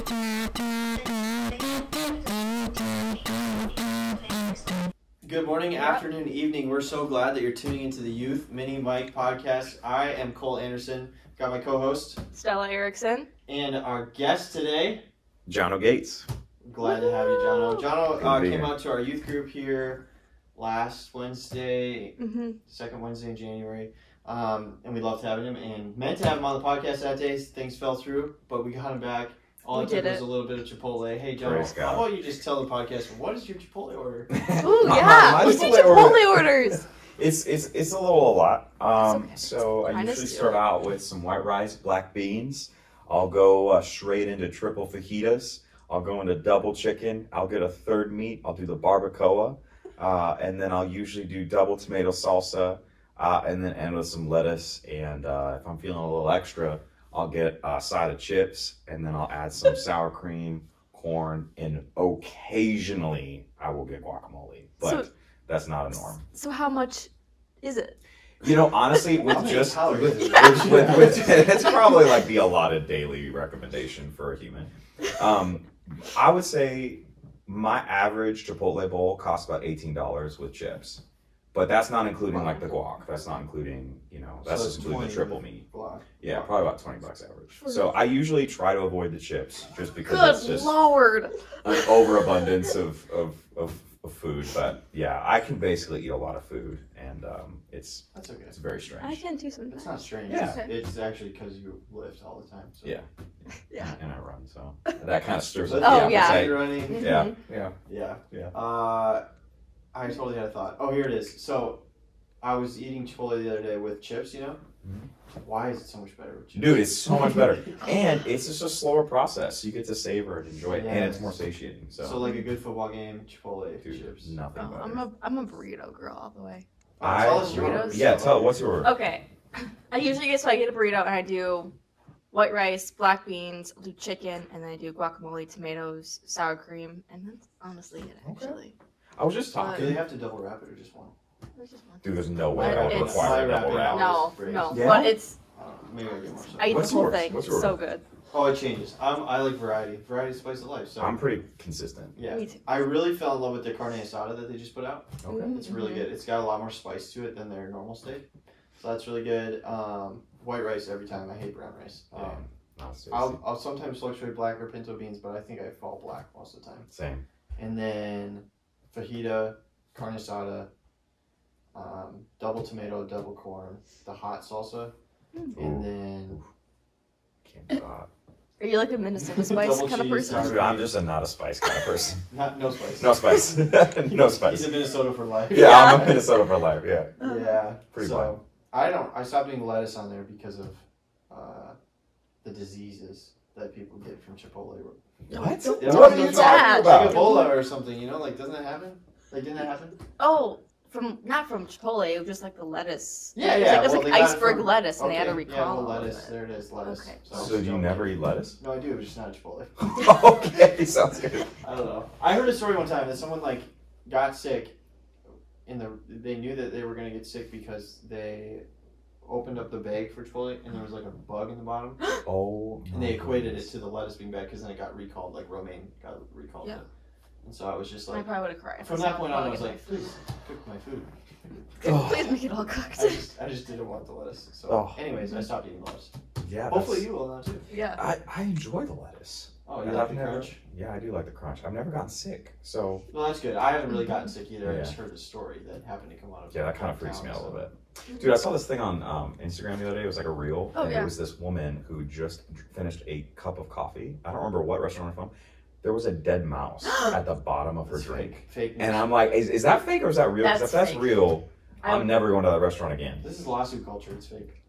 Good morning, afternoon, evening. We're so glad that you're tuning into the Youth Mini Mike podcast. I am Cole Anderson. Got my co-host Stella Erickson. And our guest today, Jono Gates. Glad to have you, Jono. Jono came out to our youth group here last Wednesday, second Wednesday in January. And we loved having him and meant to have him on the podcast that day. Things fell through, but we got him back. All it took was a little bit of Chipotle. Hey, Jono, how about you just tell the podcast, what is your Chipotle order? Ooh, yeah. What's your Chipotle orders? It's a lot. Okay. So I usually start out with some white rice, black beans. I'll go straight into triple fajitas. I'll go into double chicken. I'll get a third meat. I'll do the barbacoa. And then I'll usually do double tomato salsa. And then end with some lettuce. And if I'm feeling a little extra, I'll get a side of chips. And then I'll add some sour cream, corn, and occasionally I will get guacamole. But that's not a norm. So how much is it? You know, honestly, it's probably like the allotted daily recommendation for a human. I would say my average Chipotle bowl costs about $18 with chips. But that's not including like the guac. That's not including, that's just including the triple meat. Yeah, probably about $20 average. So I usually try to avoid the chips just because it's just Lord. an overabundance of food. But yeah, I can basically eat a lot of food, and it's very strange. I can too sometimes. It's not strange. Yeah. It's actually because you lift all the time. So. Yeah. Yeah. And I run, so that kind of stirs up Oh, the yeah. appetite. Running. Yeah. I totally had a thought. Oh, here it is. So, I was eating Chipotle the other day with chips, Why is it so much better with chips? Dude, it's so much better. And it's just a slower process. You get to savor and enjoy it, and it's more satiating. So like a good football game, Chipotle chips. Nothing better. I'm a burrito girl all the way. Tell us your burritos. order. Yeah, what's your order? Okay. I usually get a burrito and I do white rice, black beans, I'll do chicken, and then I do guacamole, tomatoes, sour cream, and that's honestly it, actually. I was just talking. Do they have to double wrap it or just one? Dude, there's no way I would It's- require a double wrap. No. Yeah? But it's, Maybe I get more stuff. I eat What's the whole yours? thing. What's It's your so order? good. Oh, it changes. I like variety. Variety's the spice of life. So I'm pretty consistent. Yeah. Me too. I really fell in love with the carne asada that they just put out. Okay. It's really good. It's got a lot more spice to it than their normal steak. So that's really good. White rice every time. I hate brown rice. I'll sometimes fluctuate black or pinto beans, but I think I fall black most of the time. Same. And then fajita, carne asada, double tomato, double corn, the hot salsa, and then Can't do that. Are you like a Minnesota spice Double kind of cheese, person? sour I'm just not a spice kind of person. no spice. No spice. No spice. He's in Minnesota for life. Yeah, I'm a Minnesota for life. Yeah. Yeah. Pretty so I stopped eating lettuce on there because of the diseases that people get from Chipotle. What? Yeah, What are you talking that? about? Like Ebola or something, Like, doesn't that happen? Like, didn't that happen? Oh, not from Chipotle, it was just like the lettuce. Yeah. It was Well, like they got it iceberg from- lettuce, and they had to Okay, recall Yeah, all lettuce. of it. There it is, lettuce. Okay. So do you never eat lettuce? No, I do, but just not at Chipotle. Okay, sounds good. I don't know. I heard a story one time that someone got sick. They knew that they were gonna get sick because they opened up the bag for Chipotle and there was like a bug in the bottom. Oh. And they equated it to the lettuce being bad because then it got recalled. Like romaine got recalled. Yeah. And so I was just I like, Oh. probably would have cried. from that point on, I was like, please cook my food. Please make it all cooked. I just didn't want the lettuce. So, Oh. anyways, I stopped eating lettuce. Yeah. Hopefully you will now too. Yeah. I enjoy the lettuce. Oh, you And like I've the crunch? Yeah, I do like the crunch. I've never gotten sick, so Well, that's good. I haven't really gotten sick either. I Yeah. just heard a story that happened to come out of yeah, that kind of freaks me out a town, little bit. Dude, I saw this thing on Instagram the other day. It was like a reel, Oh, and yeah. it was this woman who just finished a cup of coffee. I don't remember what restaurant from. There was a dead mouse at the bottom of her That's drink, Fake news. and I'm like, is that fake or is that real? 'Cause That's if that's fake. real, I'm never going to that restaurant again. This is lawsuit culture. It's fake.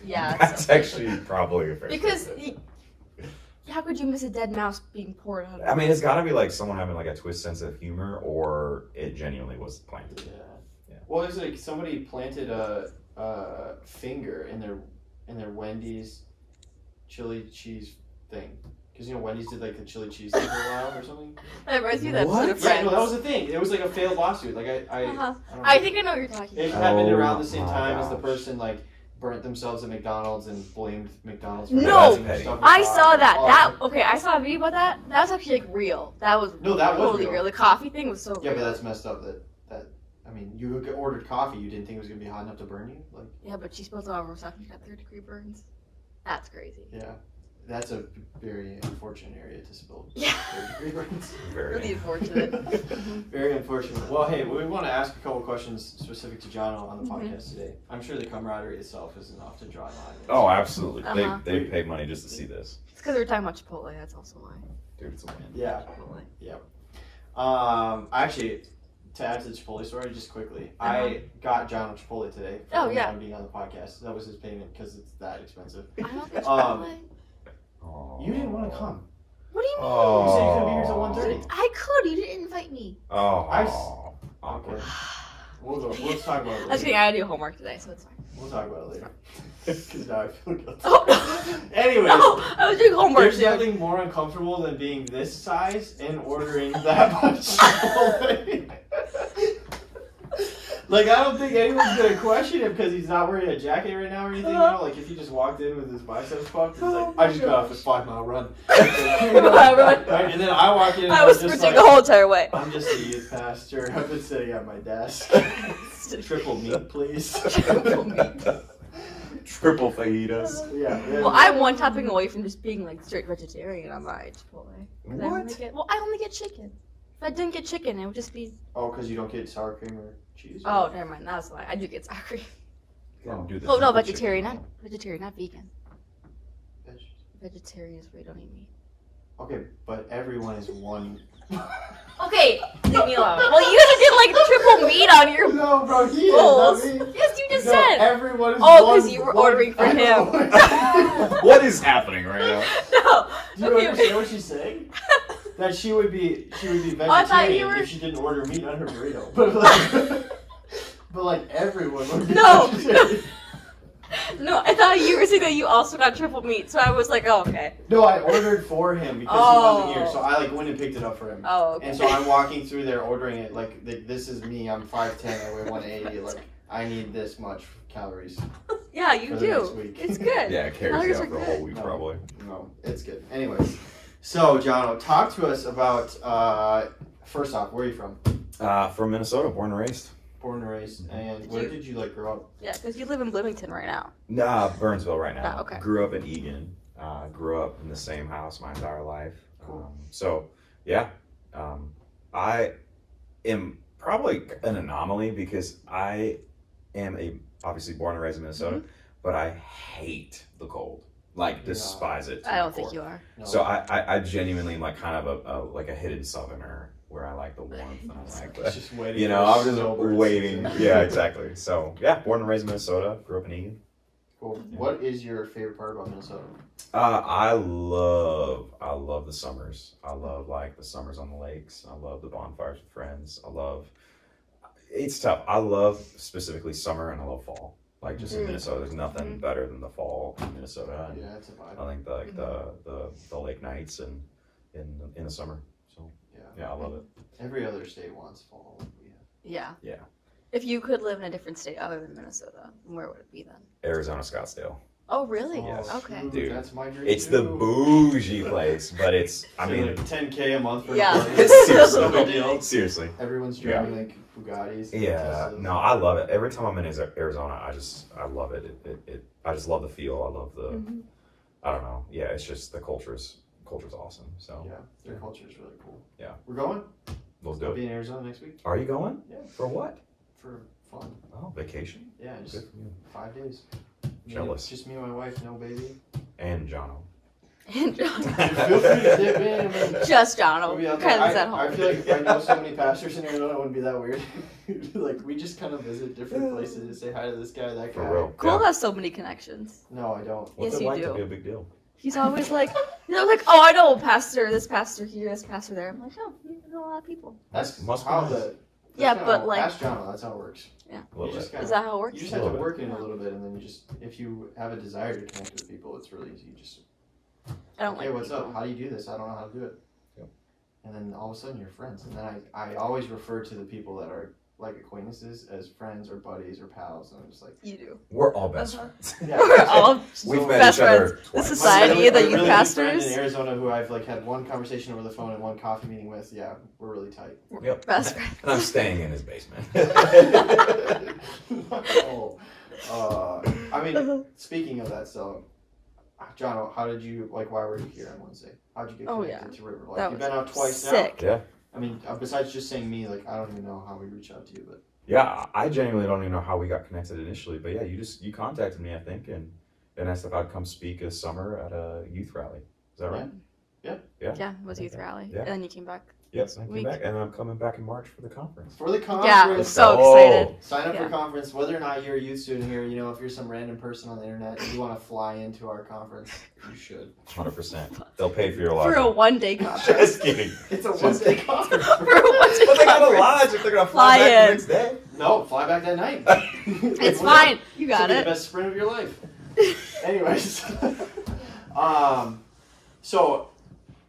Yeah. That's actually probably a fair Because statement. how could you miss a dead mouse being poured out? I mean, it's got to be like someone having like a twist sense of humor, or it genuinely was planted. Yeah. Well, it's like somebody planted a finger in their Wendy's chili cheese thing. Because Wendy's did like the chili cheese thing for a while or something. That reminds me of that What? episode of Yeah, Friends. no, that was the thing. It was like a failed lawsuit. Like I don't know. I think I know what you're talking It about. happened Oh around the same my time as the gosh. person burnt themselves at McDonald's and blamed McDonald's for No, stuff. I saw that. I saw a video about that. That was actually like real. That was totally real. The coffee thing was so. Yeah, real. but that's messed up. That I mean, you ordered coffee. You didn't think it was gonna be hot enough to burn you, like. Yeah, but she spilled it all over herself. You got 3rd-degree burns. That's crazy. Yeah, that's a very unfortunate area to spill. Yeah. 3rd-degree burns. Really unfortunate. Very unfortunate. Well, hey, we want to ask a couple questions specific to Jono on the podcast today. I'm sure the camaraderie itself is enough to draw an audience. Oh, absolutely. Uh-huh. They pay money just to see this. It's because we were talking about Chipotle. That's also why. Dude, it's a win. Yeah. Chipotle. Yep. Actually, to add to the Chipotle story, just quickly, I got Jono Chipotle today for being on the podcast. That was his payment because it's that expensive. I don't get Chipotle. You didn't want to come. What do you mean? You said you couldn't be here till 1:30. I could. You didn't invite me. Awkward. Okay. We'll talk about it later. I was kidding. I gotta do homework today, so it's fine. We'll talk about it later. Because now I feel guilty. Oh. Anyways. No, I was doing homework. There's nothing more uncomfortable than being this size and ordering that much Chipotle. Like, I don't think anyone's gonna question him because he's not wearing a jacket right now or anything. You know, like if he just walked in with his biceps puffed, he's like, I just got off a 5-mile run. Right? And then I walk in and I was just sprinting the whole entire way. I'm just a youth pastor. I've been sitting at my desk. Triple meat, please. Triple meat. Triple fajitas. Yeah. Well, I'm one topping away from just being like straight vegetarian on my Chipotle. What? I only get chicken. If I didn't get chicken, it would just be. Oh, because you don't get sour cream or cheese? Oh, never mind. That's why I do get sour cream. Do the Oh no, triple vegetarian, chicken. not vegetarian, not vegan. Veg. Vegetarian is where you don't eat meat. Okay, but everyone is one. Okay, leave me alone. Well, you just did like triple meat on your No, bro, he bowls. is not me. Yes, you just No, said. everyone is because you were ordering for I him. know. What is happening right now? No. Do you understand what she's saying? That she would be vegetarian I thought you were... if she didn't order meat on her burrito. But like everyone would be vegetarian. No, I thought you were saying that you also got triple meat, so I was like, oh, okay. No, I ordered for him because he wasn't here, so I like went and picked it up for him. Oh, okay. And so I'm walking through there ordering it like this is me. I'm 5'10", I weigh 180. Like I need this much calories. Yeah, you for the do. next week. It's good. Yeah, it carries you out for a whole week probably. No, it's good. Anyways, so Jono, talk to us about. First off, where are you from? From Minnesota, born and raised. Born and raised, and where did you like grow up? Yeah, because you live in Bloomington right now. Nah, Burnsville right now. Oh, okay. Grew up in Egan. Grew up in the same house my entire life. Cool. So, yeah. I am probably an anomaly because I am obviously born and raised in Minnesota, but I hate the cold. Like, despise it. I don't think you are. No. So I genuinely am like kind of a hidden southerner where I like the warmth and I like the, just waiting. You know, I'm just waiting. Yeah, exactly. So yeah, born and raised in Minnesota. Grew up in Egan. Cool. Yeah. What is your favorite part about Minnesota? I love the summers. I love like the summers on the lakes. I love the bonfires with friends. It's tough. I love specifically summer and I love fall. Like just in Minnesota, there's nothing better than the fall in Minnesota. And yeah, it's a vibe. I think the lake nights and in the summer. So yeah, I love it. Every other state wants fall. Yeah. Yeah. If you could live in a different state other than Minnesota, where would it be then? Arizona, Scottsdale. Oh, really? Yes. Okay. Dude, that's my dream. It's the bougie place, but it's, I mean, like $10K a month for seriously, no big deal. Seriously. Everyone's driving like Bugattis. Yeah, no, I love it. Every time I'm in Arizona, I love it. I just love the feel. I love the, I don't know. Yeah, it's just the culture's awesome. So yeah, their culture is really cool. Yeah, we're going. Let's do I'll it. be in Arizona next week. Are you going? Yeah. For what? For fun. Oh, vacation. Yeah, just 5 days. Jealous. Just me and my wife, no baby. And Jono. And Jono. Feel free to dip in. I mean, just Jono. Kind of at home. I feel like if I know so many pastors in Arizona, it wouldn't be that weird. Like, we just kind of visit different places and say hi to this guy, that guy. For real. Cole has so many connections. No, I don't. What's yes, it like you do. to be a big deal? He's always like, oh, I know pastor, this pastor here, this pastor there. I'm like, oh, you know a lot of people. That's must how be the. Yeah, but like. Ask Jono, that's how it works. Yeah. Is that how it works? You just have to work in a little bit, and then you just, if you have a desire to connect with people, it's really easy. You just. I don't hey, like what's people. up? How do you do this? I don't know how to do it. Yep. And then all of a sudden you're friends. And then I always refer to the people that are like acquaintances as friends or buddies or pals, and I'm just like, You do. We're all best friends. yeah, We're all We've met best each other friends. The twice. society of the my youth really good friend pastors. in Arizona who I've like had one conversation over the phone and one coffee meeting with. Yeah, we're really tight. Yep. Best friends. And I'm staying in his basement. No. I mean, speaking of that, so, Jono, how did you, like, why were you here on Wednesday? How'd you get connected to River? Like, That you've was been out twice sick. now? Yeah. I mean, besides just saying me, like, I don't even know how we reached out to you, but. Yeah, I genuinely don't even know how we got connected initially, but yeah, you contacted me, I think, and asked if I'd come speak this summer at a youth rally. Is that right? Yeah. Yeah, it was youth rally. Yeah. And then you came back. Yes, I came back, and I'm coming back in March for the conference. For the conference. Yeah, I'm so excited. Sign up Yeah. for conference, whether or not you're a youth student here, you know, if you're some random person on the internet and you want to fly into our conference, you should. 100%. They'll pay for your For lodging. a one-day conference. Just kidding. It's a one-day conference. For a one-day But they got a conference. lodge if they're going to fly back in. the next day. No, fly back that night. It's fine. You got This will be it. the best sprint of your life. Anyways, so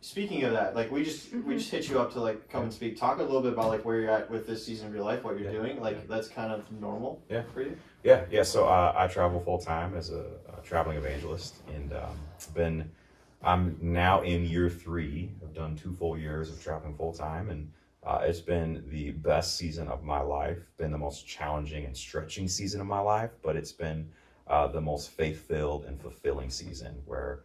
speaking of that, like we just hit you up to like come and speak. Talk a little bit about like where you're at with this season of your life, what you're doing. Like that's kind of normal for you. Yeah. So I travel full time as a traveling evangelist, and I'm now in year 3. I've done 2 full years of traveling full time, and it's been the best season of my life. Been the most challenging and stretching season of my life, but it's been the most faith-filled and fulfilling season where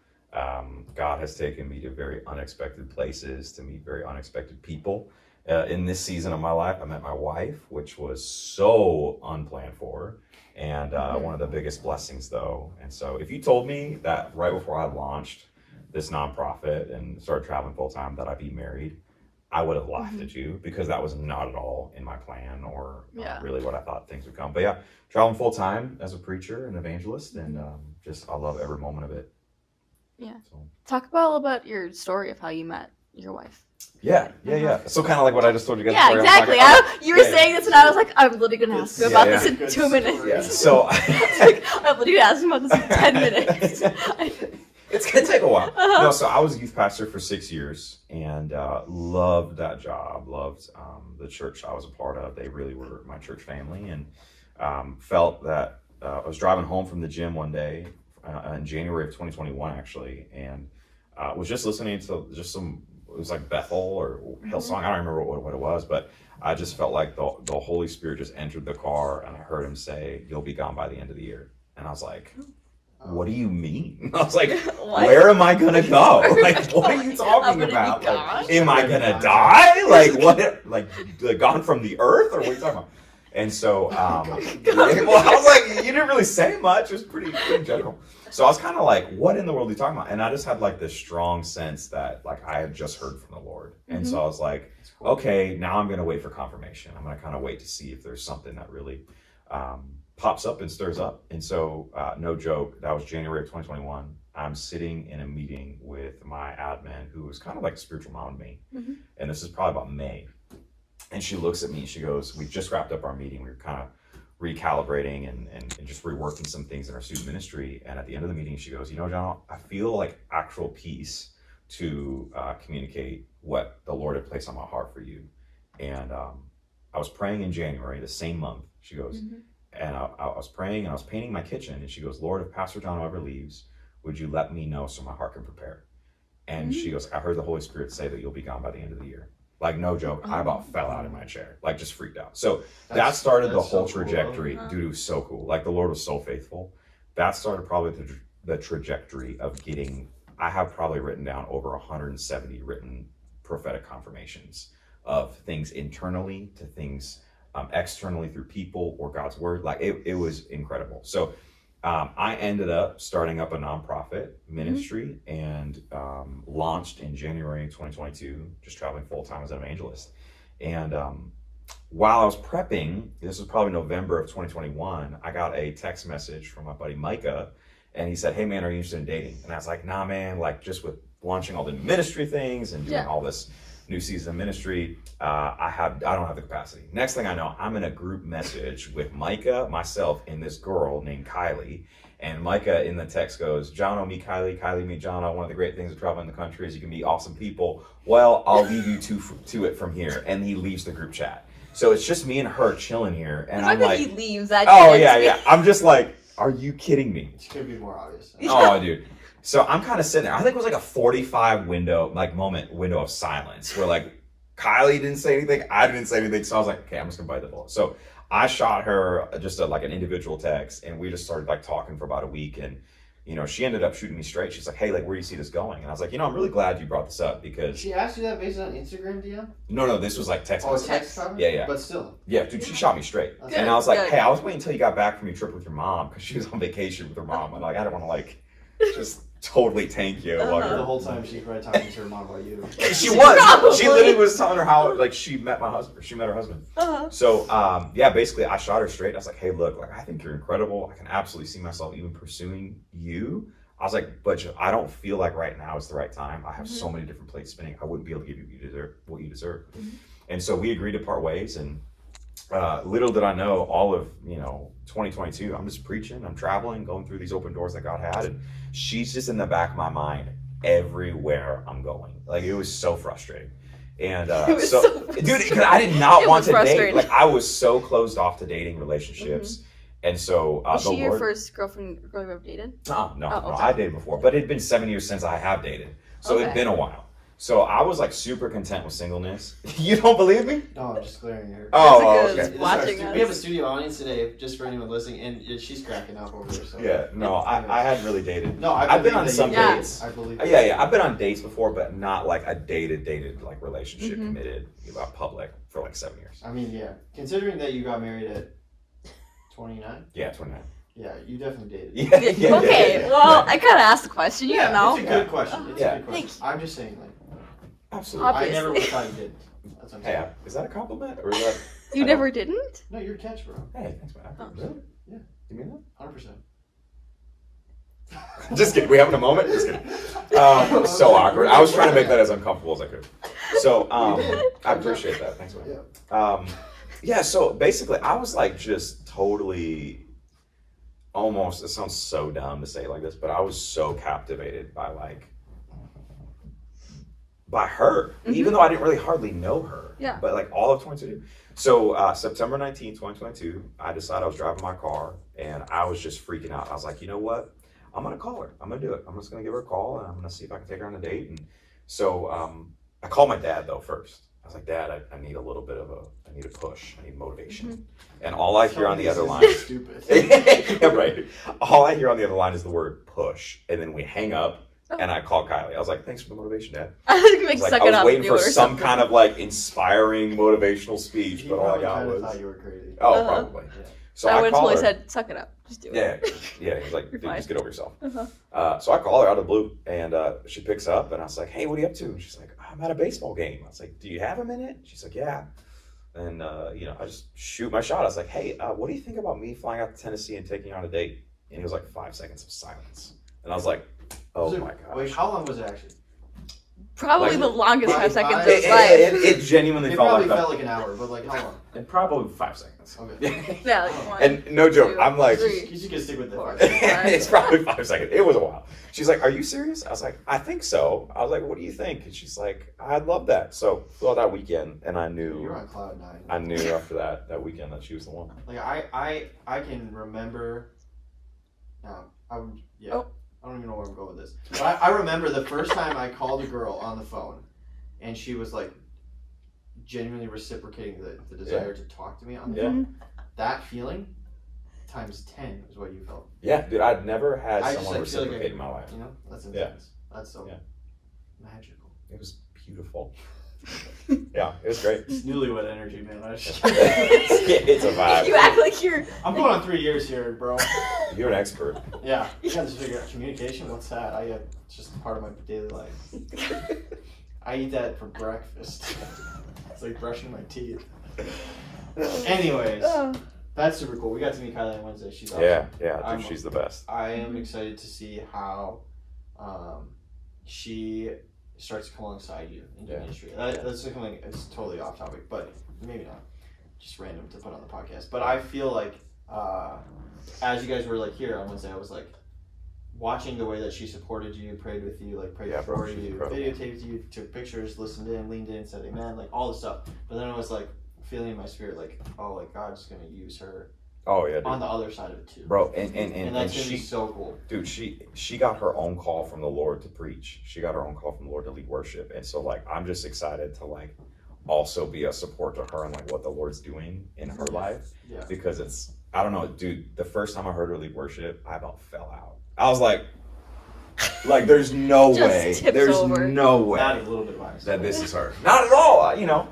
God has taken me to very unexpected places to meet very unexpected people. In this season of my life, I met my wife, which was so unplanned for, and one of the biggest blessings, though. And so if you told me that right before I launched this nonprofit and started traveling full-time that I'd be married, I would have laughed at you, because that was not at all in my plan or really what I thought things would come. But yeah, traveling full-time as a preacher and evangelist, and I love every moment of it. Yeah. So. Talk about a little about your story of how you met your wife. Yeah. So kind of like what I just told you guys. Yeah, exactly. You were saying this, and I was like, I'm literally going to ask you about this in Good 2 minutes. story. Yeah. So I'm literally asking about this in 10 minutes. it's gonna take a while. No, so I was a youth pastor for 6 years, and loved that job. Loved the church I was a part of. They really were my church family, and felt that I was driving home from the gym one day in January of 2021, actually, and was just listening to just some. It was like Bethel or Hillsong. I don't remember what it was, but I just felt like the Holy Spirit just entered the car, and I heard him say, "You'll be gone by the end of the year." And I was like, "What do you mean?" I was like, "Where am I gonna go? Like, what are you talking about? Like, am I gonna die? Like, what? Like, gone from the earth, or what are you talking about?" And so, well, I was like, "You didn't really say much. It was pretty general." So I was kind of like, "What in the world are you talking about?" And I just had like this strong sense that like I had just heard from the Lord, and so I was like, "Okay, now I'm gonna wait for confirmation. I'm gonna kind of wait to see if there's something that really." Pops up and stirs up. And so, no joke, that was January of 2021. I'm sitting in a meeting with my admin, who was kind of like a spiritual mom to me. And this is probably about May. And she looks at me, she goes, "We just wrapped up our meeting. We were kind of recalibrating and just reworking some things in our student ministry." And at the end of the meeting, she goes, "You know, John, I feel like actual peace to communicate what the Lord had placed on my heart for you." And I was praying in January, the same month. She goes, and I was praying and I was painting my kitchen, and she goes, "Lord, if Pastor John ever leaves, would you let me know so my heart can prepare?" And she goes, "I heard the Holy Spirit say that you'll be gone by the end of the year." Like, no joke, I about fell out in my chair, like just freaked out. So that started the whole trajectory. Dude, it was so cool. Like, the Lord was so faithful. That started probably the trajectory of I have probably written down over 170 written prophetic confirmations of things internally to things externally through people or God's word. Like, it was incredible. So I ended up starting up a nonprofit ministry and launched in January 2022, just traveling full-time as an evangelist. And while I was prepping, this was probably November of 2021, I got a text message from my buddy Micah, and he said, "Hey man, are you interested in dating?" And I was like, "Nah man, like just with launching all the ministry things and doing all this new season of ministry, I don't have the capacity." Next thing I know, I'm in a group message with Micah, myself, and this girl named Kylie. And Micah in the text goes, "Jono, meet Kylie. Kylie, meet Jono. One of the great things of traveling the country is you can meet awesome people. Well, I'll leave you to it from here." And he leaves the group chat. So it's just me and her chilling here, and The I'm fact like, that he leaves, that oh gets me. yeah. I'm just like, are you kidding me? It could be more obvious. Oh, dude. So I'm kind of sitting there. I think it was like a 45 window of silence where like Kylie didn't say anything, I didn't say anything. So I was like, okay, I'm just gonna bite the bullet. So I shot her just like an individual text, and we just started like talking for about a week. And you know, she ended up shooting me straight. She's like, hey, like, where do you see this going? And I was like, you know, I'm really glad you brought this up because She asked you that based on Instagram DM? no, this was like text. Oh, message. text comment? Yeah. But still. Yeah, dude, she shot me straight. Good, and I was like, good. hey, I was waiting until you got back from your trip with your mom because she was on vacation with her mom. And like, I don't want to like just totally tank you. while The you're whole time she's probably talking to her mom about you. She was. Probably. She literally was telling her how like she met my husband. She met her husband. So yeah, basically I shot her straight. I was like, hey, look, like I think you're incredible. I can absolutely see myself even pursuing you. I was like, but I don't feel like right now is the right time. I have so many different plates spinning. I wouldn't be able to give you what you deserve. And so we agreed to part ways. And little did I know, all of 2022, I'm just preaching. I'm traveling, going through these open doors that God had, and she's just in the back of my mind everywhere I'm going. Like it was so frustrating. And dude, because I did not want to date. Like I was so closed off to dating relationships. And so was she your first girl you ever dated? No, I dated before, but it had been 7 years since I have dated, so it'd been a while. So I was like super content with singleness. You don't believe me? No, I'm just glaring at her. Oh, okay. Watching us. We have a studio audience today, just for anyone listening, and she's cracking up over there. So. Yeah, no, I hadn't really dated. No, I've been on some dates. I believe. Yeah, I've been on dates before, but not like a dated like relationship committed public for like 7 years. I mean, yeah, considering that you got married at 29. Yeah, 29. Yeah, you definitely dated. Yeah. Okay, well, I kind of asked the question. You don't know. It's a good question. It's a good question. Thanks. I'm just saying, like, Absolutely. I never would have thought you did. That's what I'm saying. Hey, is that a compliment or is that? You never didn't? No, you're a catch, bro. Hey, thanks, man. Really? Yeah. You mean that? 100%. Just kidding. We having a moment? Just kidding. So awkward. I was trying to make that as uncomfortable as I could. So I appreciate that. Thanks, man. Yeah. So basically, I was like just totally, almost. It sounds so dumb to say it like this, but I was so captivated by her, even though I didn't really hardly know her. Yeah. But like all of 2022. So September 19th, 2022, I decided I was driving my car and I was just freaking out. I was like, you know what? I'm going to call her. I'm going to do it. I'm just going to give her a call and I'm going to see if I can take her on a date. And so I called my dad though first. I was like, Dad, I need a little bit of I need a push. I need motivation. And all I hear on the other line is stupid. Yeah, right. All I hear on the other line is the word push. And then we hang up. And I called Kylie. I was like, thanks for the motivation, Dad. I was waiting for some kind of like inspiring motivational speech, but all I got was. Thought you were crazy. Oh, probably. Yeah. So I I would called have her. said, suck it up. Just do it. Yeah. He's like, dude, fine. just get over yourself. So I call her out of the blue, and she picks up, and I was like, hey, what are you up to? And she's like, I'm at a baseball game. I was like, do you have a minute? She's like, yeah. And I just shoot my shot. I was like, hey, what do you think about me flying out to Tennessee and taking you on a date? And it was like 5 seconds of silence, and I was like, oh my gosh. Wait, how long was it actually? Probably the longest 5 seconds of his life. It genuinely felt like an hour, but like how long? And probably 5 seconds. Okay. Yeah, like 1, and no joke, 2, I'm like, 3, you can stick with four, it. it's probably 5 seconds. It was a while. She's like, are you serious? I was like, I think so. I was like, what do you think? And she's like, I'd love that. So throughout that weekend, and I knew You're on cloud 9. I knew after that weekend that she was the one. Like I can remember. I don't even know where I'm going with this. But I remember the first time I called a girl on the phone, and she was like genuinely reciprocating the desire to talk to me on the phone. That feeling times 10 is what you felt. Yeah, dude, I'd never had I someone just, like, reciprocate in my life. You know, that's intense. That's so magical. It was beautiful. Yeah, it was great. It's newlywed energy, man. It's a vibe. You act like you're. I'm going on 3 years here, bro. You're an expert. Yeah, you got to figure out communication. What's that? It's just part of my daily life. I eat that for breakfast. It's like brushing my teeth. Anyways, that's super cool. We got to meet Kylie on Wednesday. She's awesome. Yeah, dude, she's the best. I am excited to see how she starts to come alongside you in the industry. That's something. It's totally off topic, but maybe not. Just random to put on the podcast. But I feel like as you guys were like here on Wednesday, I was like watching the way that she supported you, prayed with you, like prayed for you, videotaped you, took pictures, listened in, leaned in, said amen, like all this stuff. But then I was like feeling in my spirit like, oh, like God's gonna use her. Oh yeah, dude. On the other side of it too, bro, and that's gonna be so cool, dude. She got her own call from the Lord to preach. She got her own call from the Lord to lead worship, and so like I'm just excited to like also be a support to her and like what the Lord's doing in her life. Yeah. Because it's, I don't know, dude. The first time I heard her lead worship, I about fell out. I was like there's no way, no way not a little bit biased that this is her. Not at all, you know.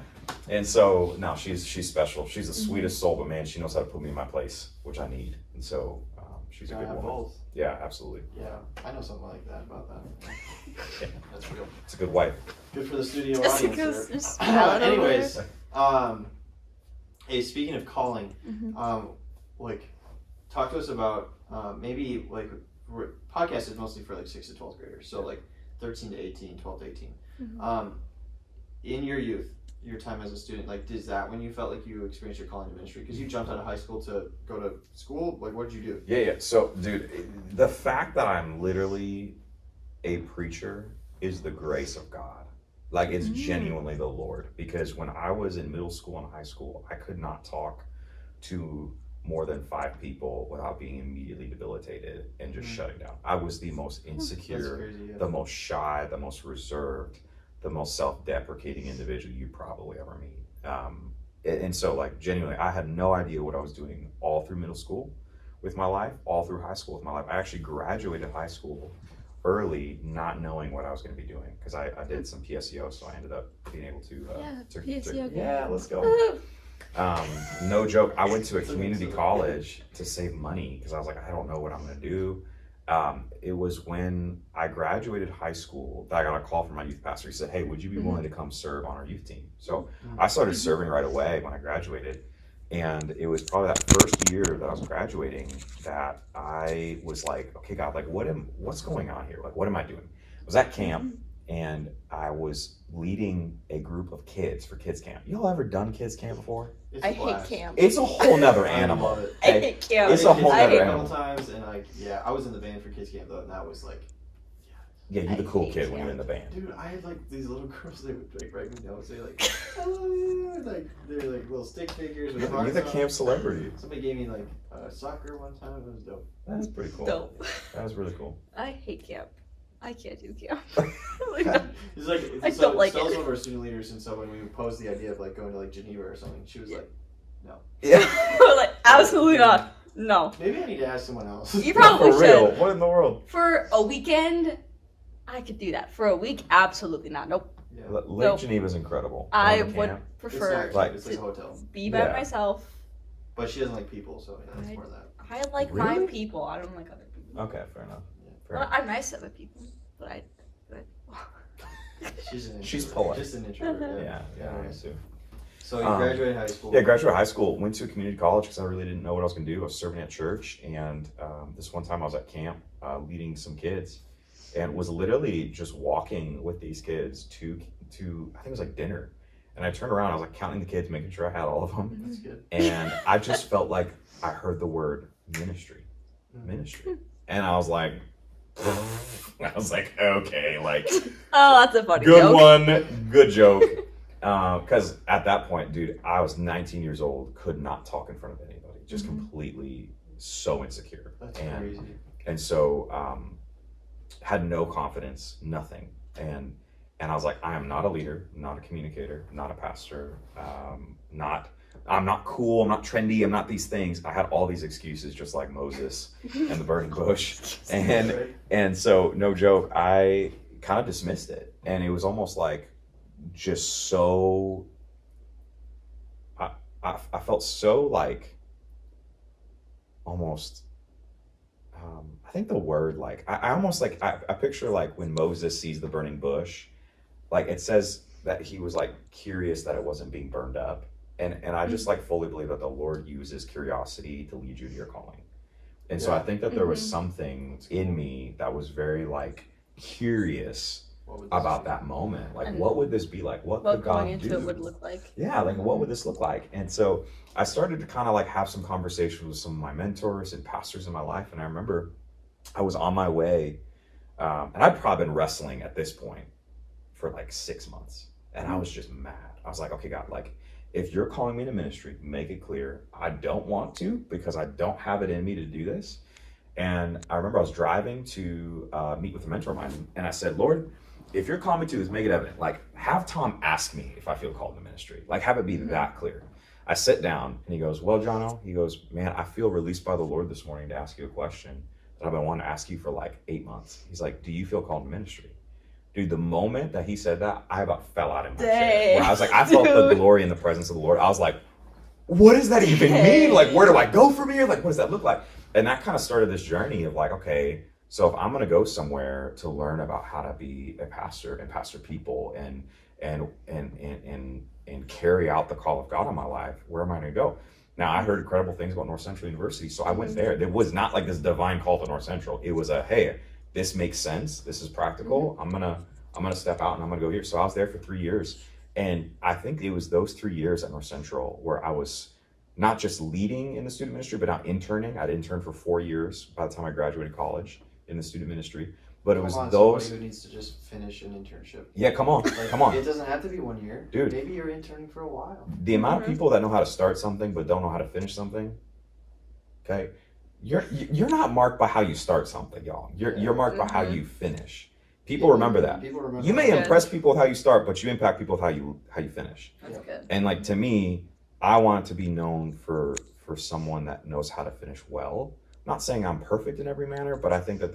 And so, no, she's special. She's the sweetest soul, but man, she knows how to put me in my place, which I need. And so, she's a good woman. Both. Yeah, absolutely. Yeah, I know something like that about that. Yeah. That's real. It's a good wife. Good for the studio audience. Anyways, hey, speaking of calling, like, talk to us about maybe like podcast is mostly for like 6th to 12th graders, so like 13 to 18, 12 to 18. In your youth, your time as a student, like, is that when you felt like you experienced your calling to ministry? Because you jumped out of high school to go to school. Like, what did you do? Yeah. So, dude, the fact that I'm literally a preacher is the grace of God. Like, it's genuinely the Lord. Because when I was in middle school and high school, I could not talk to more than 5 people without being immediately debilitated and just shutting down. I was the most insecure, the most shy, the most reserved, the most self-deprecating individual you probably ever meet. And so, like, genuinely, I had no idea what I was doing all through middle school with my life, all through high school with my life. I actually graduated high school early, not knowing what I was going to be doing, because I did some PSEO, so I ended up being able to PSEO. Let's go. No joke. I went to a community college to save money because I was like, I don't know what I'm going to do. It was when I graduated high school that I got a call from my youth pastor. He said, hey, would you be willing to come serve on our youth team? So I started serving right away when I graduated. And it was probably that first year that I was graduating that I was like, okay, God, like, what's going on here? Like, what am I doing? I was at camp and I was leading a group of kids for kids camp. Y'all ever done kids camp before? I hate camp. It's a whole nother animal. I love it. I hate camp. It's a whole nother animal. Times, and like, yeah, I was in the band for kids camp though, and that was like, yeah, you're the cool kid when you're in the band. Dude, I had like these little girls. They would like write me notes. They like, I love you. Like they're like little stick figures. With You're the camp celebrity. Somebody gave me like soccer one time. It was dope. That's pretty cool. Dope. That was really cool. I hate camp. I can't do camp. It's like I don't like it. Stella's one of our student leaders, and so when we posed the idea of like going to like Geneva or something, she was like, no. Yeah. Like, absolutely not. No. Maybe I need to ask someone else. You probably For real. should. What in the world? For a weekend, I could do that. For a week, absolutely not. Nope. Yeah. Lake Geneva's incredible. I would prefer it's like a hotel. be by myself. But she doesn't like people, so yeah, that's more of that. I like my people. I don't like other people. Okay, fair enough. Well, I'm nice to other people, but She's polite. Just an introvert. Yeah, I too. So you graduated high school. Yeah, graduated high school. Went to a community college because I really didn't know what I was going to do. I was serving at church, and this one time I was at camp leading some kids, and was literally just walking with these kids to I think it was like dinner. And I turned around, I was like counting the kids, making sure I had all of them. That's good. And I just felt like I heard the word ministry. And I was like, okay, like, oh, that's a funny good joke. one, good joke. Because at that point, dude, I was 19 years old, could not talk in front of anybody, just completely so insecure. That's crazy. And so had no confidence, nothing. And I was like, I am not a leader, not a communicator, not a pastor, I'm not cool, I'm not trendy, I'm not these things. I had all these excuses just like Moses and the burning bush. And so, no joke, I kind of dismissed it. And it was almost like just so, I felt so like almost, I think the word like, I almost like, I picture like when Moses sees the burning bush, like it says that he was like curious that it wasn't being burned up. And I just like fully believe that the Lord uses curiosity to lead you to your calling. And so I think that there was something in me that was very like curious about that moment. Like, what would this be like? What could God going into do? it would look like. Yeah, like what would this look like? And so I started to kind of like have some conversations with some of my mentors and pastors in my life. And I remember I was on my way, and I'd probably been wrestling at this point for like 6 months. And I was just mad. I was like, okay, God, like, if you're calling me to ministry, make it clear. I don't want to because I don't have it in me to do this. And I remember I was driving to meet with a mentor of mine, and I said, Lord, if you're calling me to this, make it evident. Like, have Tom ask me if I feel called to ministry. Like, have it be that clear. I sit down, and he goes, well, Jono, he goes, man, I feel released by the Lord this morning to ask you a question that I've been wanting to ask you for like 8 months. He's like, do you feel called to ministry? Dude, the moment that he said that, I about fell out in my chair. Where I was like, I felt the glory and the presence of the Lord. I was like, what does that even mean? Like, where do I go from here? Like, what does that look like? And that kind of started this journey of like, okay, so if I'm going to go somewhere to learn about how to be a pastor and pastor people and carry out the call of God on my life, where am I going to go? Now, I heard incredible things about North Central University, so I went there. It was not like this divine call to North Central. It was a, hey, this makes sense. This is practical. I'm gonna step out and I'm gonna go here. So I was there for 3 years, and I think it was those 3 years at North Central where I was not just leading in the student ministry, but now interning. I'd interned for 4 years by the time I graduated college in the student ministry. But it was those. Somebody who needs to just finish an internship. Yeah, come on, like, come on. It doesn't have to be 1 year, dude. Maybe you're interning for a while. The amount of people that know how to start something but don't know how to finish something. Okay. You're not marked by how you start something, y'all. You're marked by how you finish. People remember that. You may impress people with how you start, but you impact people with how you finish. That's good. And like, to me, I want to be known for someone that knows how to finish well. I'm not saying I'm perfect in every manner, but I think that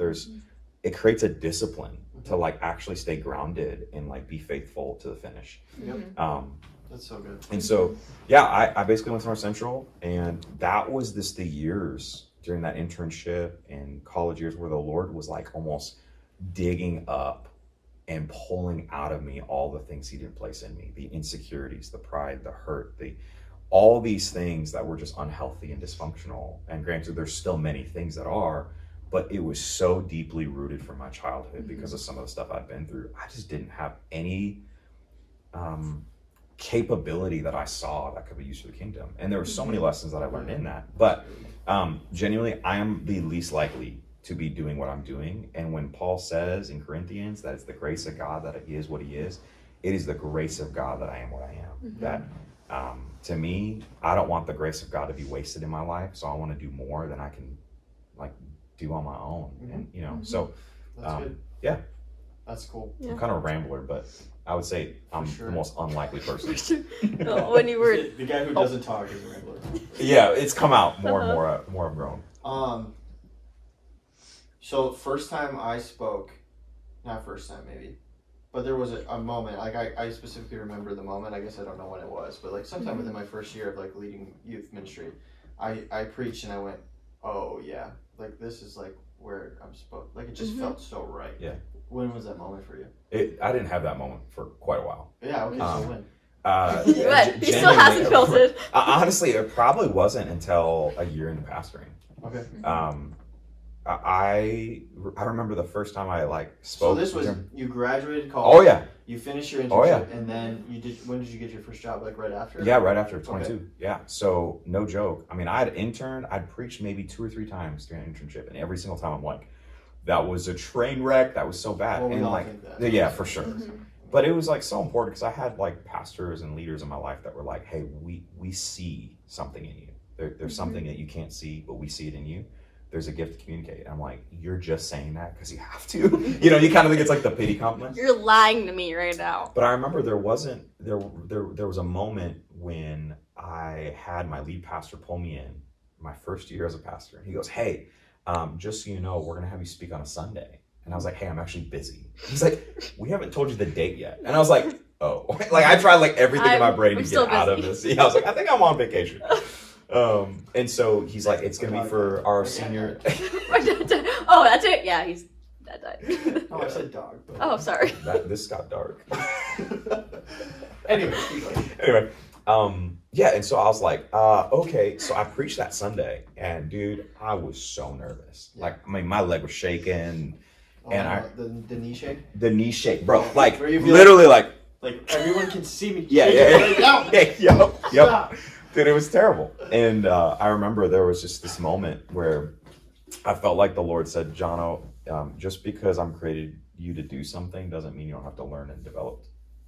it creates a discipline to like actually stay grounded and like be faithful to the finish. That's so good. And so, yeah, I basically went to North Central, and that was the years during that internship and college years where the Lord was like almost digging up and pulling out of me all the things he didn't place in me, the insecurities, the pride, the hurt, all these things that were just unhealthy and dysfunctional. And granted, there's still many things that are, but it was so deeply rooted from my childhood because of some of the stuff I'd been through. I just didn't have any capability that I saw that could be used for the kingdom. And there were so many lessons that I learned in that. But genuinely, I am the least likely to be doing what I'm doing. And when Paul says in Corinthians that it's the grace of God that he is what he is, it is the grace of God that I am what I am. That to me, I don't want the grace of God to be wasted in my life. So I want to do more than I can like do on my own. And you know, so that's good. Yeah. That's cool. I'm kind of a rambler, but I would say I'm the most unlikely person. When you were the guy who doesn't talk is a rambler. Yeah, it's come out more and more I've grown. So first time I spoke, not first time maybe, but there was a moment, like I specifically remember the moment. I guess I don't know when it was, but like sometime within my first year of like leading youth ministry, I preached and I went, oh yeah, like this is like where I'm supposed, like it just felt so right. Yeah. When was that moment for you? I didn't have that moment for quite a while. Yeah, okay, so when? He still hasn't felt it. Honestly, it probably wasn't until a year into pastoring. Okay. I remember the first time I like spoke. So this was, you graduated college. Oh yeah. You finished your internship, and then when did you get your first job? Like right after? Yeah, right after 22. Okay. Yeah. So no joke. I mean, I had interned. I'd preached maybe 2 or 3 times during an internship, and every single time I'm like, that was a train wreck. That was so bad. Well, we and all like, think that. yeah, for sure. But it was like so important because I had like pastors and leaders in my life that were like, hey, we see something in you. There's something that you can't see, but we see it in you. There's a gift to communicate. I'm like, you're just saying that because you have to. You know, you kind of think it's like the pity compliment. You're lying to me right now. But I remember there was a moment when I had my lead pastor pull me in my first year as a pastor. And he goes, hey, just so you know, we're going to have you speak on a Sunday. And I was like, hey, I'm actually busy. He's like, we haven't told you the date yet. And I was like, oh. Like, I tried like everything in my brain to get out of this. Yeah, I was like, I think I'm on vacation. And so he's like, it's going to be for our senior. Oh, that's it? Yeah, that died. Oh, I said dog. But... Oh, sorry. This got dark. Anyway. Yeah, and so I was like, okay. So I preached that Sunday, and dude, I was so nervous. Yeah. Like, I mean, my leg was shaking, and the knee shake. The knee shake, bro. Like literally, like everyone can see me. Yep. Dude, it was terrible. And I remember there was just this moment where I felt like the Lord said, Jono, just because I'm created you to do something doesn't mean you don't have to learn and develop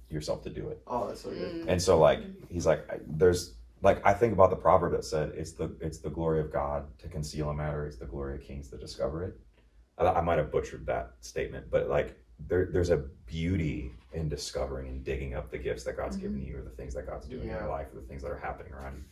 yourself to do it. Oh, that's so good. And so like he's like, there's like, I think about the proverb that said it's the glory of God to conceal a matter, it's the glory of kings to discover it. I might have butchered that statement, but like there's a beauty in discovering and digging up the gifts that God's given you, or the things that God's doing in your life, or the things that are happening around you.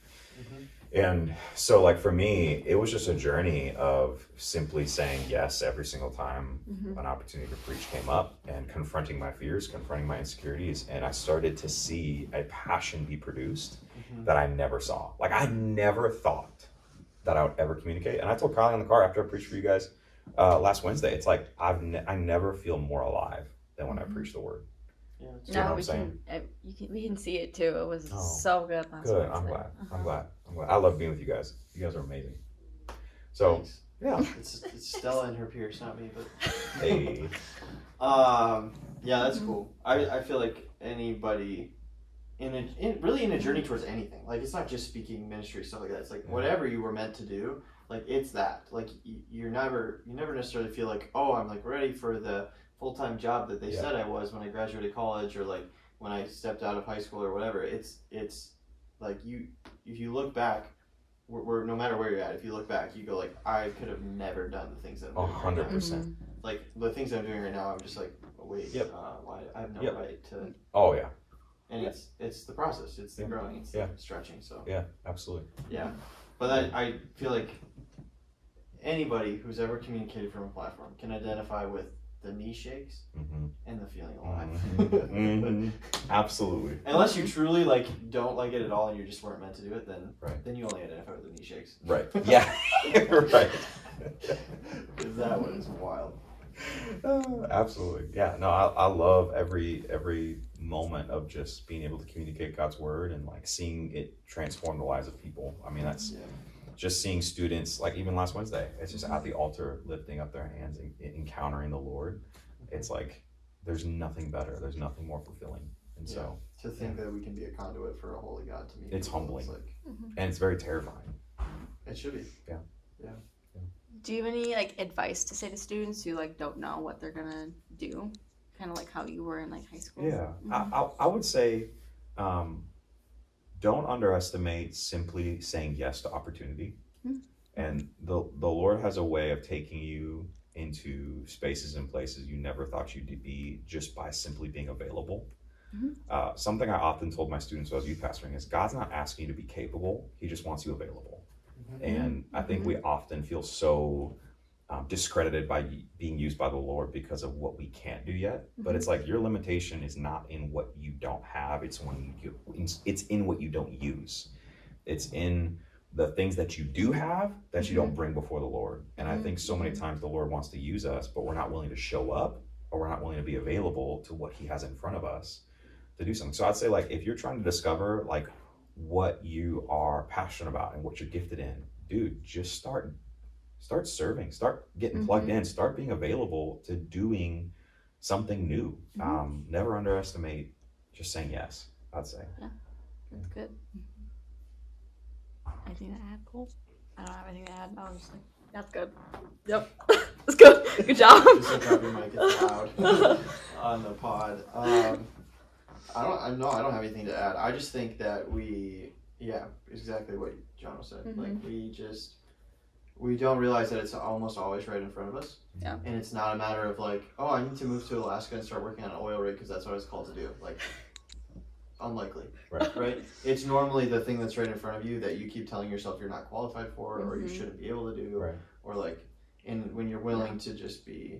And so like for me, it was just a journey of simply saying yes every single time an opportunity to preach came up, and confronting my fears, confronting my insecurities. And I started to see a passion be produced that I never saw. Like I never thought that I would ever communicate. And I told Kylie in the car after I preached for you guys last Wednesday, it's like I never feel more alive than when I preach the word. Yeah, you know what I'm saying? We can see it too. It was so good last Good. Wednesday. I'm glad. I love being with you guys. You guys are amazing. So thanks. Yeah, it's Stella and her peers, not me, but hey. Yeah, that's cool. I feel like anybody really in a journey towards anything, like it's not just speaking, ministry, stuff like that. It's like whatever you were meant to do, like it's that. Like you never necessarily feel like, oh, I'm like ready for the full-time job that they said I was when I graduated college, or like when I stepped out of high school or whatever. It's like if you look back, we're no matter where you're at, if you look back, you go like, I could have never done the things that I'm doing. 100%. Like the things I'm doing right now, I'm just like, oh, wait, why I have no right to. Oh yeah. And it's the process, it's the growing, it's the stretching. So yeah, absolutely. Yeah, but I feel like anybody who's ever communicated from a platform can identify with the knee shakes and the feeling alive. Absolutely. Unless you truly like don't like it at all and you just weren't meant to do it, then you only identify with the knee shakes. Right. Yeah. Right. Because that one is wild. Absolutely. Yeah. No, I love every moment of just being able to communicate God's word and like seeing it transform the lives of people. I mean, that's just seeing students, like even last Wednesday, it's just at the altar lifting up their hands and encountering the Lord. It's like there's nothing better, there's nothing more fulfilling. And so to think that we can be a conduit for a holy God, to me, it's humbling, like, and it's very terrifying. It should be. Yeah. Do you have any like advice to say to students who like don't know what they're gonna do, kind of like how you were in like high school? I would say don't underestimate simply saying yes to opportunity. And the Lord has a way of taking you into spaces and places you never thought you'd be just by simply being available. Something I often told my students when I was youth pastoring is God's not asking you to be capable, he just wants you available. And I think we often feel so discredited by being used by the Lord because of what we can't do yet. But it's like your limitation is not in what you don't have, it's in what you don't use. It's in the things that you do have that you don't bring before the Lord. And I think so many times the Lord wants to use us, but we're not willing to show up, or we're not willing to be available to what he has in front of us to do something. So I'd say like, if you're trying to discover like what you are passionate about and what you're gifted in, dude, just start serving, start getting plugged in, start being available to doing something new. Never underestimate just saying yes, I'd say. Yeah, that's good. Anything to add, Cole? I don't have anything to add. I was just like, that's good. Yep. That's good. Good job. Just like drop your mic, it's loud on the pod. I don't have anything to add. I just think that exactly what Jono said. Like we don't realize that it's almost always right in front of us. Yeah. And it's not a matter of like, oh, I need to move to Alaska and start working on an oil rig because that's what I was called to do. Like, unlikely. Right? It's normally the thing that's right in front of you that you keep telling yourself you're not qualified for, or you shouldn't be able to do, or like, and when you're willing to just be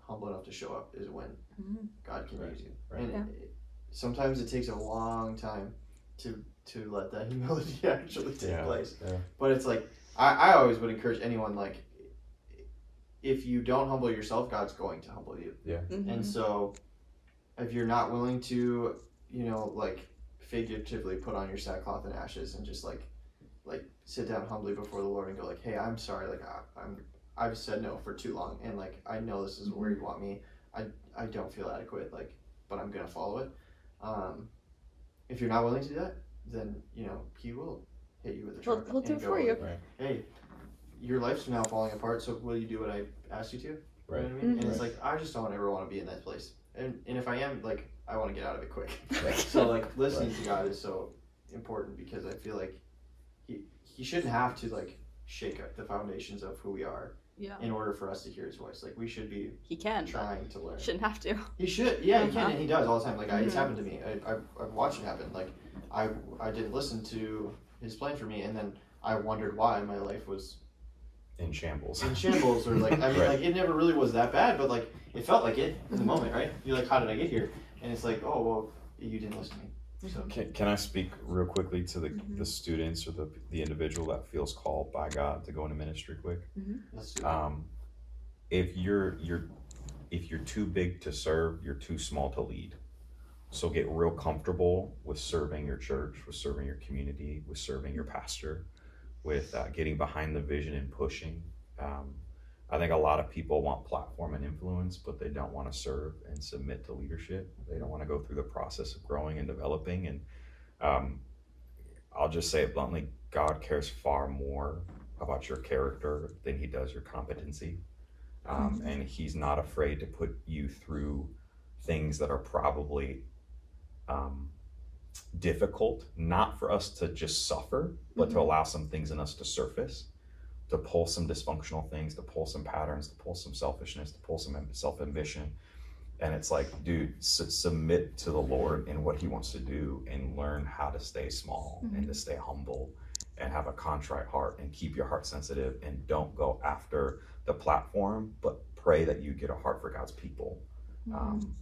humble enough to show up is when God can use you. And sometimes it takes a long time to let that humility actually take place. But it's like, I always would encourage anyone, like, if you don't humble yourself, God's going to humble you. And so if you're not willing to, like figuratively put on your sackcloth and ashes and just like sit down humbly before the Lord and go like, hey, I'm sorry, like I've said no for too long, and like I know this is where you want me. I don't feel adequate, like, but I'm gonna follow it. If you're not willing to do that, then he will hit you with a truck. He'll do it for you. Hey, your life's now falling apart, so will you do what I asked you to? You know what I mean? And it's like, I just don't ever want to be in that place. And if I am, like, I want to get out of it quick. So like listening to God is so important because I feel like he shouldn't have to like shake up the foundations of who we are in order for us to hear his voice. Like we should be trying to learn. Shouldn't have to. He should, he can, and he does all the time. Like it's happened to me. I've watched it happen. Like I didn't listen to his plan for me, and then I wondered why my life was in shambles. Or like I mean, like it never really was that bad, but like it felt like it in the moment, right? You're like, how did I get here? And it's like, oh well, you didn't listen to me. So. Can I speak real quickly to the students or the individual that feels called by God to go into ministry quick? Let's do it. If you're too big to serve, you're too small to lead. So get real comfortable with serving your church, with serving your community, with serving your pastor, with getting behind the vision and pushing. I think a lot of people want platform and influence, but they don't want to serve and submit to leadership. They don't want to go through the process of growing and developing. And I'll just say it bluntly, God cares far more about your character than he does your competency. And he's not afraid to put you through things that are probably difficult, not for us to just suffer, but to allow some things in us to surface, to pull some dysfunctional things, to pull some patterns, to pull some selfishness, to pull some self-ambition. And it's like, dude, submit to the Lord in what he wants to do and learn how to stay small and to stay humble and have a contrite heart and keep your heart sensitive and don't go after the platform, but pray that you get a heart for God's people.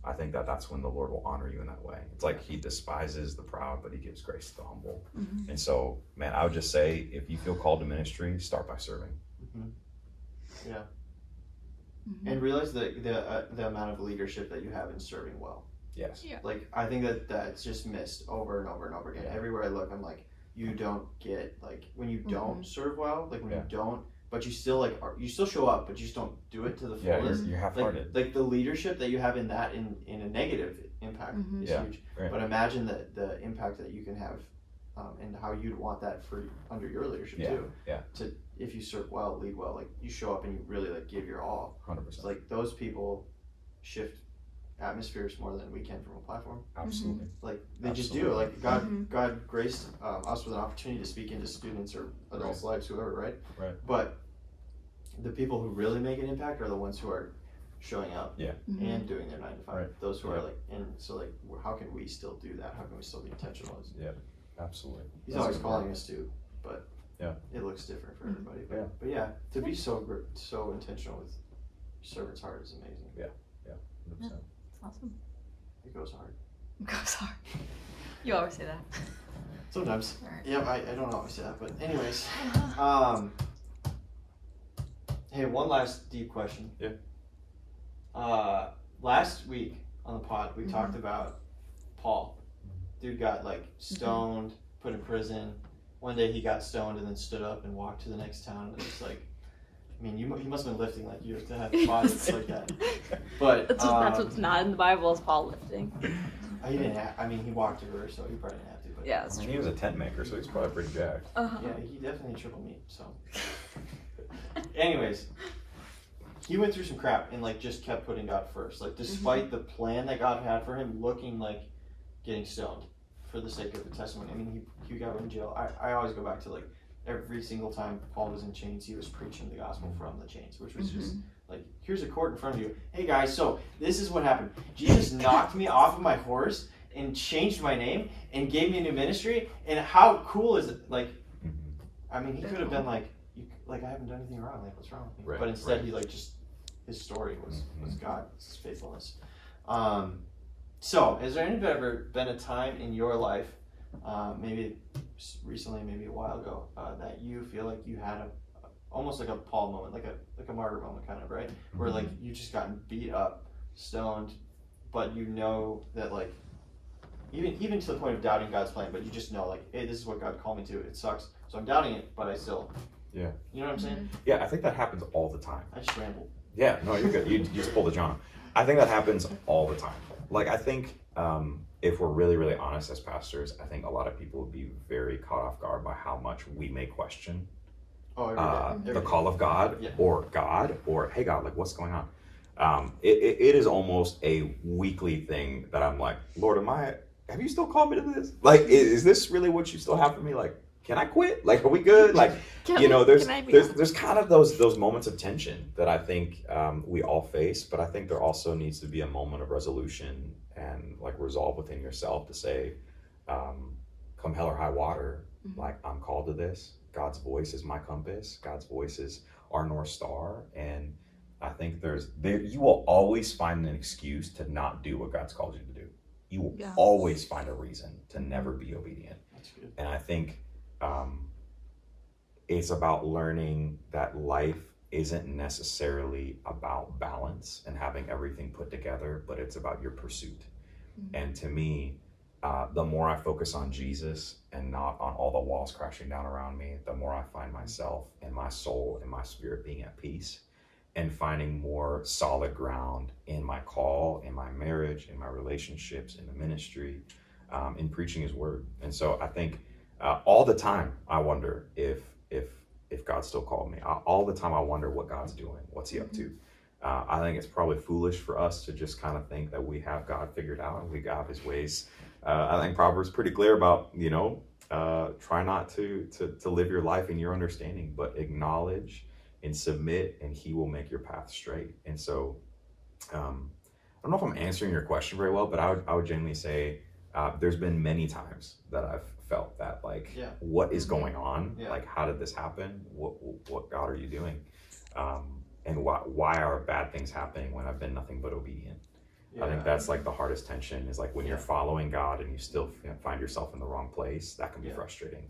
I think that's when the Lord will honor you in that way. It's like he despises the proud, but he gives grace to the humble. And so, man, I would just say, if you feel called to ministry, start by serving. Yeah. And realize the amount of leadership that you have in serving well. Yes. Yeah. Like, I think that's just missed over and over and over again. Everywhere I look, I'm like, you don't get, like, when you don't serve well, like when you don't, but you still you still show up, but you just don't do it to the fullest. Yeah, you're half-hearted. Like the leadership that you have in that in a negative impact is huge. Right. But imagine the impact that you can have, and how you'd want that for under your leadership too. Yeah. To if you serve well, lead well, like you show up and you really like give your all. 100%. Like those people shift atmospheres more than we can from a platform. Absolutely. Like they just do. Like God graced us with an opportunity to speak into students or adults' lives, whoever, right? Right. But the people who really make an impact are the ones who are showing up and doing their 9 to 5. Right. Those who are like, and so like, how can we still do that? How can we still be intentional? Yeah, absolutely. He's always calling us to, but it looks different for everybody. But yeah, to be so intentional with your servant's heart is amazing. Yeah, 100%. It's awesome. It goes hard. It goes hard. You always say that. Sometimes. Right. Yeah, I don't always say that, but anyways. Hey, one last deep question. Yeah. Last week on the pod, we talked about Paul. Dude got like stoned, put in prison. One day he got stoned and then stood up and walked to the next town. And it's like, I mean, he must have been lifting like you to have bodies like that. But that's what's not in the Bible is Paul lifting. He didn't have, I mean, he walked to her, so he probably didn't have to. But yeah, I mean, he was a tent maker, so he's probably pretty jacked. Yeah, he definitely triple meat. So, anyways, he went through some crap and like just kept putting God first. Like, despite the plan that God had for him, looking like getting stoned for the sake of the testimony. I mean, he got in jail. I always go back to like every single time Paul was in chains, he was preaching the gospel from the chains, which was just like, here's a court in front of you. Hey guys, so this is what happened. Jesus knocked me off of my horse and changed my name and gave me a new ministry. And how cool is it? Like, I mean, he could have been like, I haven't done anything wrong. Like, what's wrong with me? Right, but instead, he like just, his story was God's faithfulness. So, has there ever been a time in your life, maybe recently, maybe a while ago, that you feel like you had almost like a Paul moment, like a martyr moment, kind of, right? Where like you just gotten beat up, stoned, but you know that like even to the point of doubting God's plan, but you just know like, hey, this is what God called me to. It sucks, so I'm doubting it, but I still. Yeah. You know what I'm saying? Yeah, I think that happens all the time. I just rambled. Yeah, no, you're good. You just pulled the Jono. I think that happens all the time. Like, I think if we're really, really honest as pastors, I think a lot of people would be very caught off guard by how much we may question every day. The call of God, or hey God, like what's going on? it is almost a weekly thing that I'm like, Lord, have you still called me to this? Like, is this really what you still have for me? Like, can I quit? Like, are we good? Like, there's kind of those moments of tension that I think we all face, but I think there also needs to be a moment of resolution and like resolve within yourself to say, come hell or high water, like I'm called to this. God's voice is my compass. God's voice is our North Star. And I think you will always find an excuse to not do what God's called you to do. You will always find a reason to never be obedient. That's good. And I think it's about learning that life isn't necessarily about balance and having everything put together, but it's about your pursuit. And to me, the more I focus on Jesus and not on all the walls crashing down around me, the more I find myself and my soul and my spirit being at peace and finding more solid ground in my call, in my marriage, in my relationships, in the ministry, in preaching his word. And so I think all the time I wonder if God still called me. All the time I wonder what God's doing, what's he up to. I think it's probably foolish for us to just kind of think that we have God figured out and we got his ways. I think Proverbs is pretty clear about, try not to live your life in your understanding, but acknowledge and submit, and he will make your path straight. And so I don't know if I'm answering your question very well, but I would genuinely say there's been many times that I've felt that, like, what is going on? Like, how did this happen? What God are you doing? And why are bad things happening when I've been nothing but obedient? I think that's like the hardest tension is like when you're following God and you still find yourself in the wrong place, that can be frustrating.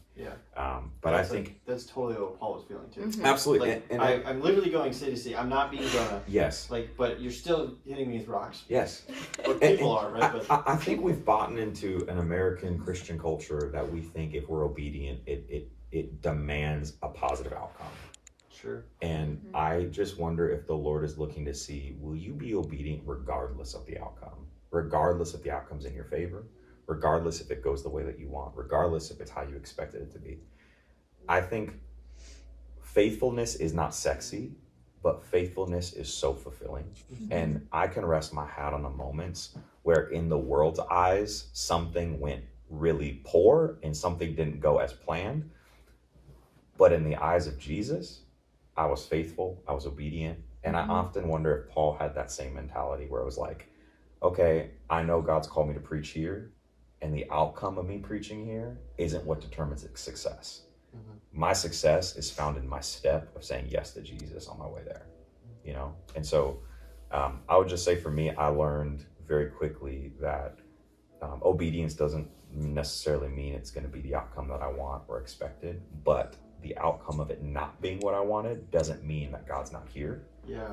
But I think that's totally what Paul was feeling too. Absolutely. Like, and I'm literally going city to city. I'm not being Jonah. Yes. Like, but you're still hitting me with rocks. Yes. Or people are, right? But I think we've bought into an American Christian culture that we think if we're obedient, it demands a positive outcome. Sure. And I just wonder if the Lord is looking to see, will you be obedient regardless of the outcome? Regardless if the outcome's in your favor, regardless if it goes the way that you want, regardless if it's how you expected it to be. I think faithfulness is not sexy, but faithfulness is so fulfilling. And I can rest my hat on the moments where in the world's eyes, something went really poor and something didn't go as planned. But in the eyes of Jesus, I was faithful, I was obedient. And I often wonder if Paul had that same mentality where it was like, okay, I know God's called me to preach here, and the outcome of me preaching here isn't what determines success. My success is found in my step of saying yes to Jesus on my way there, And so I would just say for me, I learned very quickly that obedience doesn't necessarily mean it's going to be the outcome that I want or expected, but the outcome of it not being what I wanted doesn't mean that God's not here,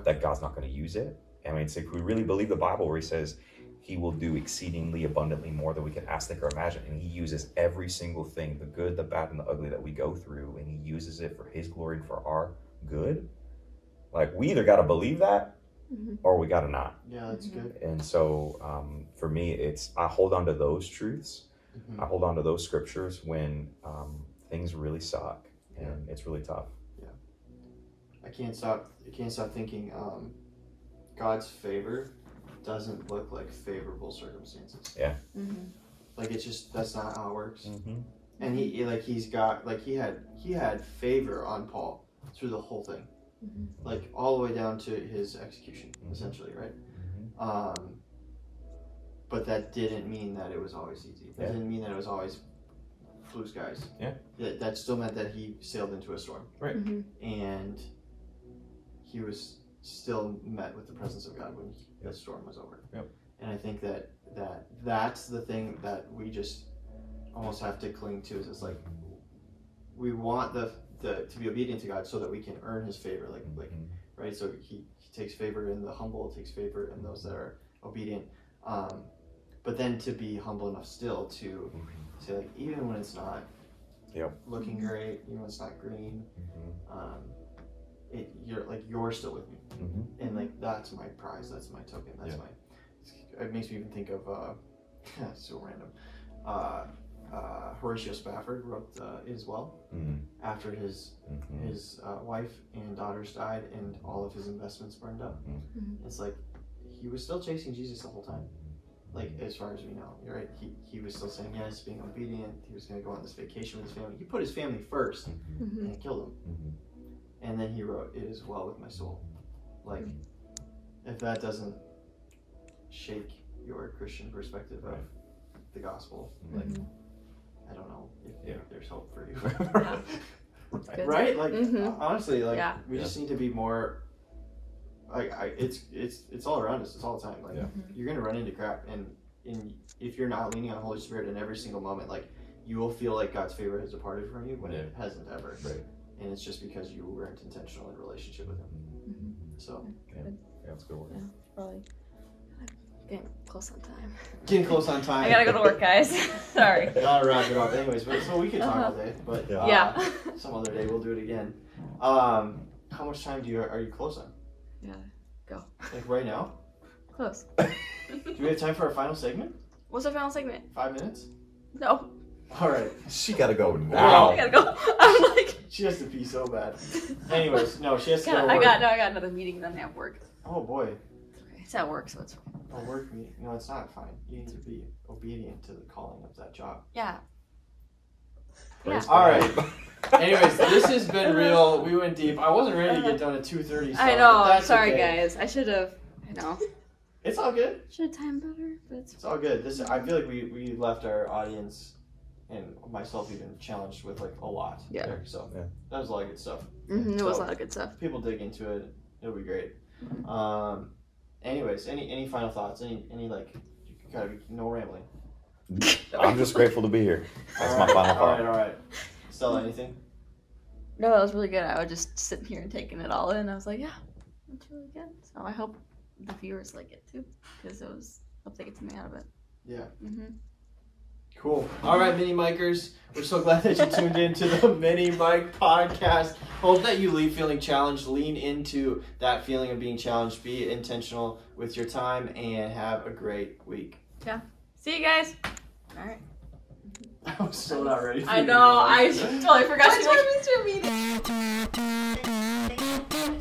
that God's not going to use it. I mean, if we really believe the Bible where he says he will do exceedingly abundantly more than we can ask, think, or imagine, and he uses every single thing, the good, the bad, and the ugly that we go through, and he uses it for his glory and for our good, like we either got to believe that or we got to not. Yeah, that's good. And so for me, I hold on to those truths. I hold on to those scriptures when things really suck. And it's really tough. Yeah, I can't stop thinking. God's favor doesn't look like favorable circumstances. Yeah. Like it's just that's not how it works. And he had favor on Paul through the whole thing, like all the way down to his execution, essentially, right? But that didn't mean that it was always easy. That didn't mean that it was always blue skies. That still meant that he sailed into a storm. Right. And he was still met with the presence of God when the storm was over. And I think that's the thing that we just almost have to cling to, is it's like we want the to be obedient to God so that we can earn his favor, like right? So he takes favor in the humble, takes favor in those that are obedient. But then to be humble enough still to say, like, even when it's not looking great, even when it's not green, you're still with me, and like that's my prize, that's my token, that's it makes me even think of so random. Horatio Spafford wrote it as well. After his wife and daughters died and all of his investments burned up. It's like he was still chasing Jesus the whole time. Like, as far as we know, right? He was still saying yes, being obedient. He was going to go on this vacation with his family. He put his family first and it killed him. And then he wrote, "It is well with my soul." Like, if that doesn't shake your Christian perspective of the gospel, like, I don't know if there's hope for you. Right? Like, honestly, like, we just need to be more. Like, it's all around us. It's all the time. Like, you're gonna run into crap, and if you're not leaning on the Holy Spirit in every single moment, like, you will feel like God's favor has departed from you when it hasn't ever. Right. And it's just because you weren't intentional in relationship with Him. So. That's a good one. Yeah, probably. Getting close on time. Getting close on time. I gotta go to work, guys. Sorry. Gotta wrap it up. Anyways, so we could talk all day, but some other day we'll do it again. How much time are you close on? Yeah, go. Like right now? Close. Do we have time for our final segment? What's our final segment? 5 minutes? No. All right. She gotta go now. I gotta go. I'm like. She has to pee so bad. Anyways, no, she has to go to work. I got another meeting then at work. Oh boy. It's at work, so it's fine. A work meeting? No, it's not fine. You need to be obedient to the calling of that job. Yeah. All right. Anyways, this has been real. We went deep. I wasn't ready to get done at 2:30. So I know. that's sorry, okay. guys. I should have. I know. It's all good. Should have timed better, but it's all good. I feel like we left our audience and myself even challenged with like a lot there. So that was a lot of good stuff. It was a lot of good stuff. People dig into it. It'll be great. Anyways, any final thoughts? Any like, gotta be no rambling. I'm just grateful to be here. That's my final thought. All right. Stella, anything? No, that was really good. I was just sitting here and taking it all in. I was like, yeah, that's really good. So I hope the viewers like it too, because hope they get something out of it. Yeah. Cool. All right, Mini Micers. We're so glad that you tuned in to the Mini Mic podcast. Hope that you leave feeling challenged. Lean into that feeling of being challenged. Be intentional with your time and have a great week. Yeah. See you guys. All right. I was so not ready. I know. I totally forgot. What time is your meeting?